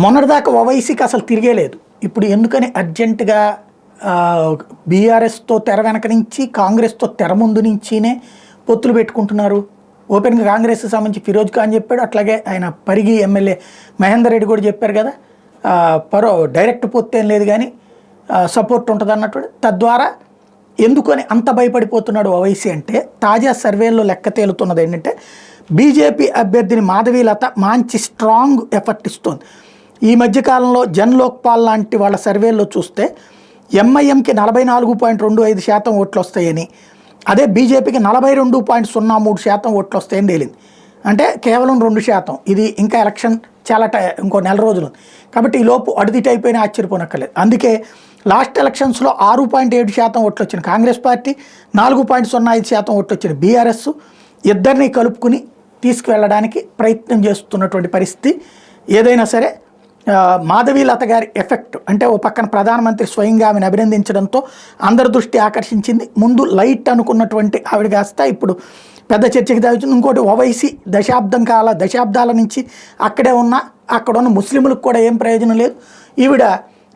మొన్నటిదాకా ఓవైసీకి అసలు తిరిగేలేదు. ఇప్పుడు ఎందుకని అర్జెంటుగా బీఆర్ఎస్తో తెర వెనక నుంచి కాంగ్రెస్తో తెర ముందు నుంచినే పొత్తులు పెట్టుకుంటున్నారు. ఓపెన్గా కాంగ్రెస్కి సంబంధించి ఫిరోజ్ ఖాన్ చెప్పాడు, అట్లాగే ఆయన పరిగి ఎమ్మెల్యే మహేందర్ రెడ్డి కూడా చెప్పారు కదా, డైరెక్ట్ పొత్తు ఏం లేదు కానీ సపోర్ట్ ఉంటుంది అన్నట్టు. తద్వారా ఎందుకని అంత భయపడిపోతున్నాడు ఓవైసీ అంటే, తాజా సర్వేల్లో లెక్క తేలుతున్నది ఏంటంటే బీజేపీ అభ్యర్థిని మాధవీలత మంచి స్ట్రాంగ్ ఎఫర్ట్ ఇస్తోంది. ఈ మధ్యకాలంలో జన్ లోక్పాల్ లాంటి వాళ్ళ సర్వేల్లో చూస్తే ఎంఐఎంకి 44.25% ఓట్లు వస్తాయని, అదే బీజేపీకి 42.03% ఓట్లు వస్తాయని తేలింది. అంటే కేవలం 2%. ఇది ఇంకా ఎలక్షన్ చాలా ఇంకో నెల రోజులు కాబట్టి ఈ లోపు అడిదిటి అయిపోయినా ఆశ్చర్యపోనక్కర్లేదు. అందుకే లాస్ట్ ఎలక్షన్స్లో 6.7% ఓట్లు వచ్చిన కాంగ్రెస్ పార్టీ, 4.05% ఓట్లు వచ్చిన బీఆర్ఎస్ ఇద్దరిని కలుపుకుని తీసుకువెళ్ళడానికి ప్రయత్నం చేస్తున్నటువంటి పరిస్థితి. ఏదైనా సరే మాధవీలత గారి ఎఫెక్ట్ అంటే ఓ పక్కన ప్రధానమంత్రి స్వయంగా ఆమెను అభినందించడంతో అందరి దృష్టి ఆకర్షించింది. ముందు లైట్ అనుకున్నటువంటి ఆవిడ కాస్త ఇప్పుడు పెద్ద చర్చకి తాగుతుంది. ఇంకోటి ఓవైసీ దశాబ్దాల నుంచి అక్కడే అక్కడ ఉన్న ముస్లింలకు కూడా ఏం ప్రయోజనం లేదు. ఈవిడ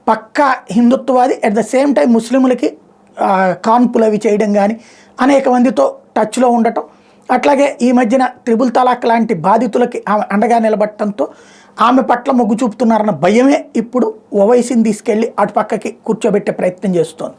పక్కా హిందుత్వవాది, అట్ ద సేమ్ టైం ముస్లింలకి కాన్పులు అవి చేయడం కానీ, అనేక మందితో టచ్లో ఉండటం, అట్లాగే ఈ మధ్యన త్రిబుల్ తలాక్ లాంటి బాధితులకి ఆమె అండగా నిలబడటంతో ఆమె పట్ల మొగ్గు చూపుతున్నారన్న భయమే ఇప్పుడు ఓవైసీని తీసుకెళ్ళి అటు పక్కకి కూర్చోబెట్టే ప్రయత్నం చేస్తోంది.